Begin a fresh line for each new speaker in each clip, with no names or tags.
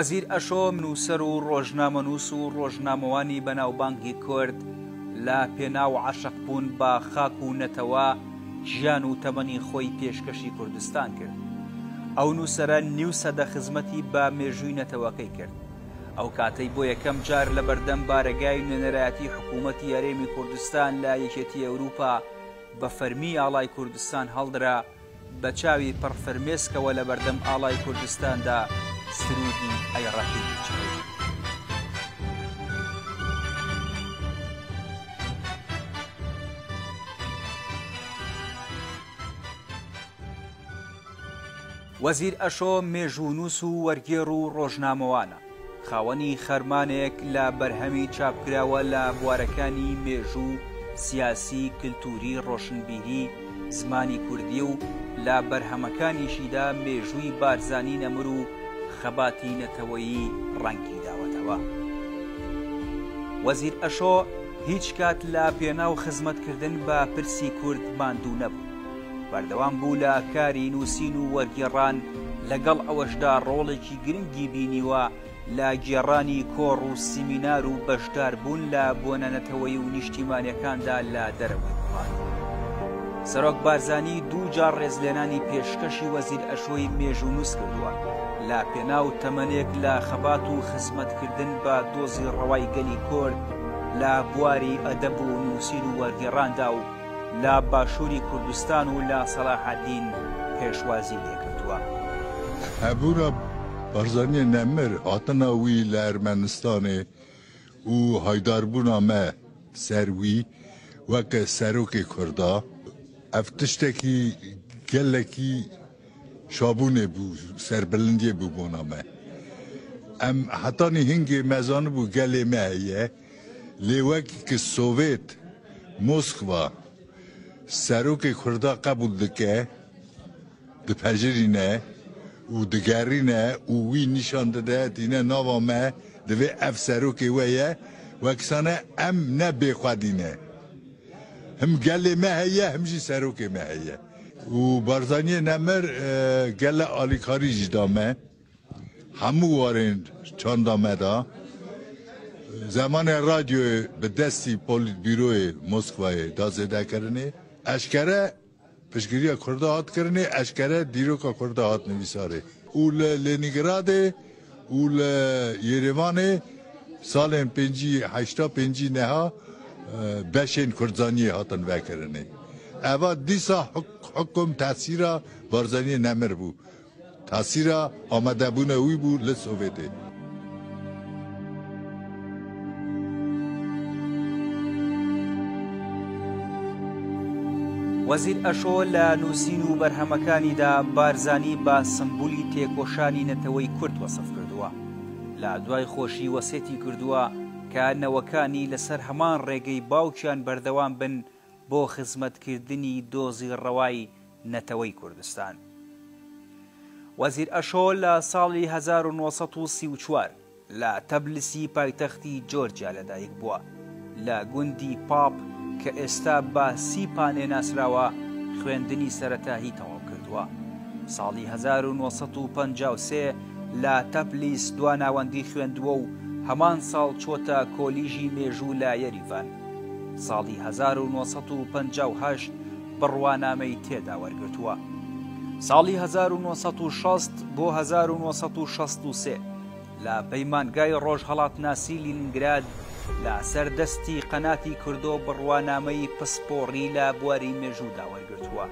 وەزیر ئەشۆ نووسەر و ڕۆژنامەنووس و ڕۆژنامەوانی بەناوبانگی کورد لە پێناو عاشق بوون بە خاک و نەتەوە ژیان و تەمەنی خۆی پێشکەشی کوردستان کرد. ئەو نووسەرە نیو سەدە خزمەتی بە مێژووی نەتەوەکەی کرد. ئەو کاتەی بۆ یەکەم جار لە بەردەم بارەگای نوێنەرایەتی حکوومەتی یاریێمی کوردستان لە یەکێتی ئەوروپا بە فەرمی ئاڵای کوردستان هەڵدرا، بە چاوی پڕفەرمێسکەوە لە بەردەم ئاڵای کوردستاندا سرودی ئەیڕەقی بچێت. وەزیر ئەشۆ مێژوونووس و وەرگێڕ و ڕۆژنامەوانە، خاوەنی خەرمانێک لە بەرهەمی چاپکراوە لە بوارەکانی مێژوو، سیاسی، کلتوری، ڕۆشنبیری، زمانی کوردی و لە بەرهەمەکانیشیدا مێژووی بارزانی نەمر و خەباتی نەتەوەیی ڕەنگی داوەتەوە. وەزیر ئەشۆ هیچ کات لە پێناو خزمەتکردن بە پرسی کورد ماندوو نەبوو. بەردەوام بوو لە کاری نووسین و وەرگێڕان، لەگەڵ ئەوەشدا ڕۆڵێکی گرنگی بینیوە لە گێڕانی کۆڕ و سیمینار و بەشدار بوون لە بۆنەنەتەوەی و نیشتیمانیەکاندا لە دەرەوەی وڵات. سەرۆک بارزانی دوو جار ڕێزلێنانی پێشکەشی وەزیر ئەشۆی مێژوونووس کردووە لە پێناو تەمەنێک لە خەبات و خزمەتکردن بە دۆزی ڕەوای گەلی کورد لە بواری ئەدەب و نووسین و وەرگێڕاندا و لە باشووری کوردستان و لە سەلاحەدین پێشوازی لێکردووە.
هەبوورە بارزانی نەمر هاتنە وی لە ئەرمەنستانێ و هایداربوونا me ser wî weke serokê Kurda ev tiştekî gelekî şabûnê bû serbilindiyê bû bona me. Em hetanî hingê me zanibû gelê me heye lê wekî ki Sovêt Moskva serokê Kurda qebûl dike dipejirîne û digerîne û wî nîşan dide dîne nava me divê ev serokê we ye wekisane em ne bêxwedîne. Him gelê me heye him jî serokê me heye. û Barzaniyê Nemir gele alîkarî jî da me. Hemû warên çanda me da. Zemanê radyoyê bi destî Polîtbîroyê Moskvayê dazêdekirinê eşkere piştgiriya Kurda hat kirinê, eşkere dîroka Kurda hat nivîsarê. û li Lenîngradê û li Yerêvanê salên heşta pêncî neha beşên Kurdzaniyê hatin vekirinê. Eva dîsa hukm tesîra Barzaniyê Nemir bû. Tesîra amedebûna wî bû li Sovyetê.
وەزیر ئەشۆ لە نووسین و بەرهەمەکانیدا بارزانی بە سمبولی تێکۆشانی نەتەوەی کورد وەسف کردووە. لە دوای خۆشی وەسێتی کردووە کە نەوەکانی لەسەر هەمان ڕێگەی باوکیان بەردەوام بن بۆ خزمەتکردنی دۆزی ڕەوای نەتەوەی کوردستان. وەزیر ئەشۆ لە ساڵی 1934 لە تەبلیسی پایتەختی جۆرجیا لەدایک بووە لە گوندی پاپ کە ئێستا بە 30 پانێ ناسراوە خوێندنی سەرەتایی تەواو کردووە. ساڵی 1953 لە تەبلیس دواناوەندی خوێندووە و هەمان ساڵ چۆتە کۆلیژی مێژوو لە یەریڤان. ساڵی 1958 بڕوانامەی تێدا وەرگرتووە. ساڵی 1960 بۆ 1963 لە پەیمانگای ڕۆژهەڵاتناسی لینینگراد لە سەردەستی قەناتی کردۆ بڕوانامەی پسپۆڕی لە بواری مێژوودا وەرگرتووە.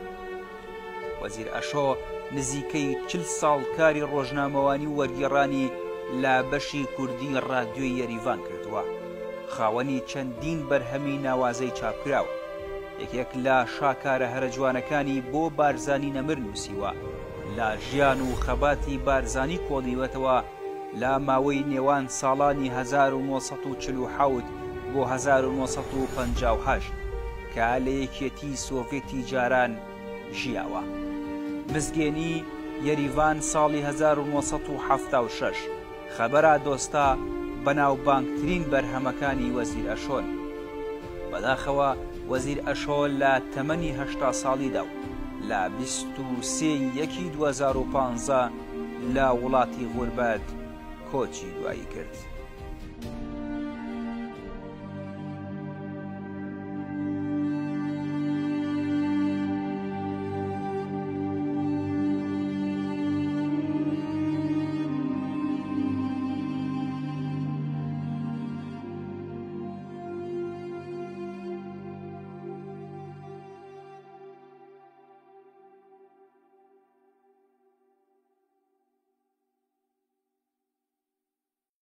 وەزیر ئەشۆ نزیکەی 40 ساڵ کاری ڕۆژنامەوانی و وەرگێڕانی لە بەشی کوردی ڕادیۆی یەریڤان کردووە. خاوەنی چەندین بەرهەمی ناوازەی چاپکراوە. یەکێک لە شاکارە هەرە جوانەکانی بۆ بارزانی نەمر نووسیوە. لە ژیان و خەباتی بارزانی کۆڵیوەتەوە لە ماوەی نێوان ساڵانی 1947 بۆ 1958 کە لە یەکێتی سۆڤێتی جاران ژیاوە. مزگێنی یەریڤان ساڵی 1976 خەبەرا دۆستا بەناوبانگترین بەرهەمەکانی وەزیر ئەشۆن. بەداخەوە وەزیر ئەشۆ لە تەمەنی 80 ساڵیدا و لە 23 یەکی 2015 لە وڵاتی غوربەت کۆچی دوایی کرد.